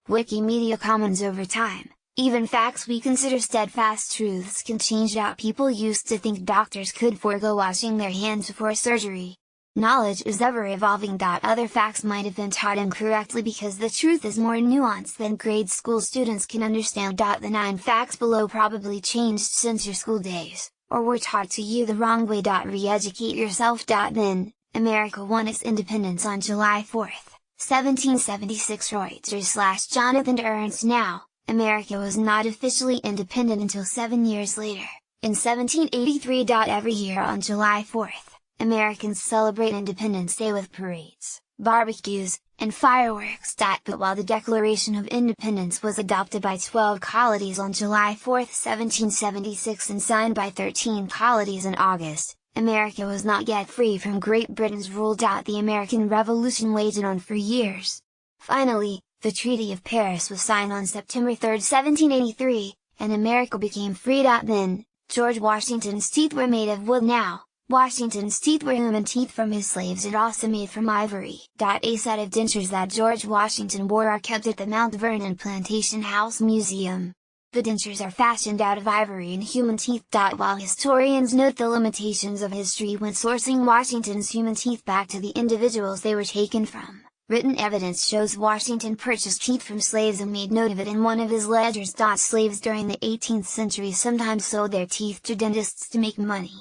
Wikimedia Commons. Over time, even facts we consider steadfast truths can change. People used to think doctors could forego washing their hands before surgery. Knowledge is ever evolving. Other facts might have been taught incorrectly because the truth is more nuanced than grade school students can understand. The 9 facts below probably changed since your school days, or were taught to you the wrong way. Re-educate yourself. Then, America won its independence on July 4, 1776. Reuters/Jonathan Ernst. Now, America was not officially independent until 7 years later, in 1783. Every year on July 4th, Americans celebrate Independence Day with parades, barbecues, and fireworks. But while the Declaration of Independence was adopted by 12 colonies on July 4, 1776 and signed by 13 colonies in August, America was not yet free from Great Britain's rule. The American Revolution waged on for years. Finally, the Treaty of Paris was signed on September 3, 1783, and America became free. Then, George Washington's teeth were made of wood. Now, Washington's teeth were human teeth from his slaves and also made from ivory. A set of dentures that George Washington wore are kept at the Mount Vernon Plantation House Museum. The dentures are fashioned out of ivory and human teeth. While historians note the limitations of history when sourcing Washington's human teeth back to the individuals they were taken from, written evidence shows Washington purchased teeth from slaves and made note of it in one of his ledgers. Slaves during the 18th century sometimes sold their teeth to dentists to make money.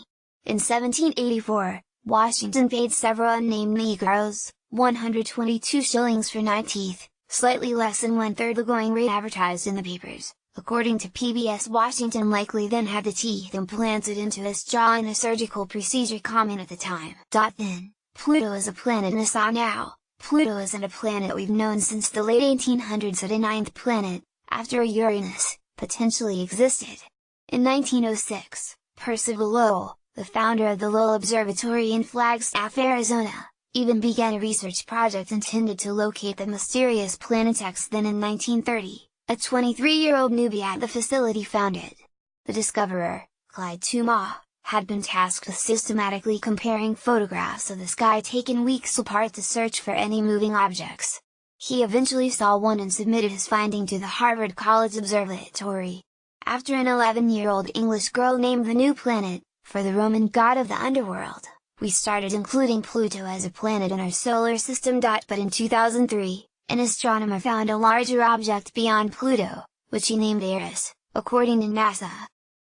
In 1784, Washington paid several unnamed Negroes 122 shillings for 9 teeth, slightly less than 1/3 the going rate advertised in the papers. According to PBS, Washington likely then had the teeth implanted into his jaw in a surgical procedure common at the time. Then, Pluto is a planet. Now, Pluto isn't a planet we've known since the late 1800s. A 9th planet, after Uranus, potentially existed. In 1906, Percival Lowell, the founder of the Lowell Observatory in Flagstaff, Arizona, even began a research project intended to locate the mysterious planet X. Then in 1930, a 23-year-old newbie at the facility found it. The discoverer, Clyde Tuma, had been tasked with systematically comparing photographs of the sky taken weeks apart to search for any moving objects. He eventually saw one and submitted his finding to the Harvard College Observatory. After an 11-year-old English girl named the new planet, for the Roman god of the underworld, we started including Pluto as a planet in our solar system. But in 2003, an astronomer found a larger object beyond Pluto, which he named Eris, according to NASA.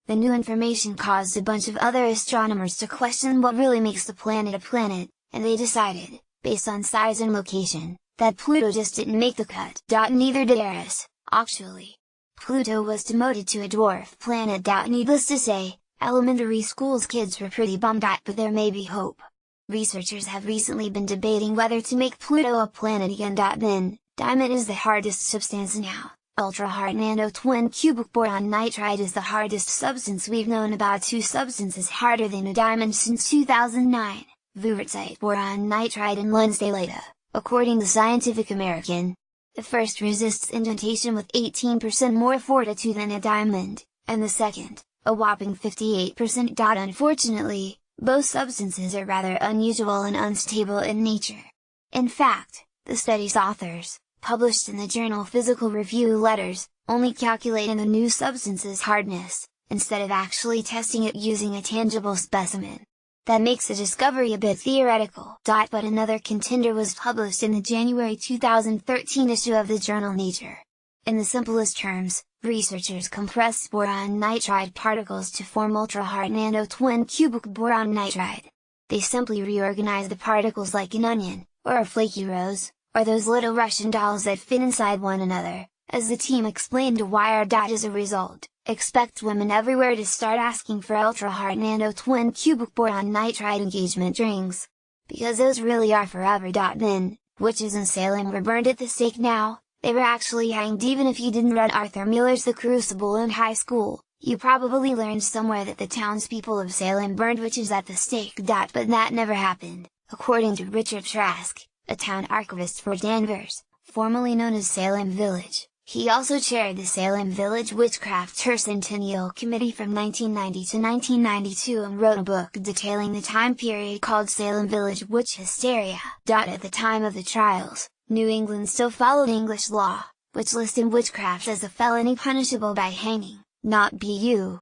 The new information caused a bunch of other astronomers to question what really makes the planet a planet, and they decided, based on size and location, that Pluto just didn't make the cut. Neither did Eris, actually. Pluto was demoted to a dwarf planet. Needless to say, elementary school's kids were pretty bummed. But there may be hope. Researchers have recently been debating whether to make Pluto a planet again. Then, diamond is the hardest substance now. Ultra-hard nano-twin cubic boron nitride is the hardest substance we've known about. 2 substances harder than a diamond since 2009, Wurtzite boron nitride and Lensdaleita, according to Scientific American. The first resists indentation with 18% more fortitude than a diamond, and the second, a whopping 58%. Unfortunately, both substances are rather unusual and unstable in nature. In fact, the study's authors, published in the journal Physical Review Letters, only calculating the new substance's hardness, instead of actually testing it using a tangible specimen. That makes the discovery a bit theoretical. But another contender was published in the January 2013 issue of the journal Nature. In the simplest terms, researchers compressed boron nitride particles to form ultra-hard nano-twin cubic boron nitride. They simply reorganized the particles like an onion, or a flaky rose, or those little Russian dolls that fit inside one another, as the team explained to Wired. As a result, expect women everywhere to start asking for ultra-hard nano-twin cubic boron nitride engagement rings. Because those really are forever. Then, witches in Salem were burned at the stake. Now, they were actually hanged. Even if you didn't read Arthur Miller's The Crucible in high school, you probably learned somewhere that the townspeople of Salem burned witches at the stake. But that never happened, according to Richard Trask, a town archivist for Danvers, formerly known as Salem Village. He also chaired the Salem Village Witchcraft Tercentennial Committee from 1990 to 1992 and wrote a book detailing the time period called Salem Village Witch Hysteria. At the time of the trials, New England still followed English law, which listed witchcraft as a felony punishable by hanging, not BU.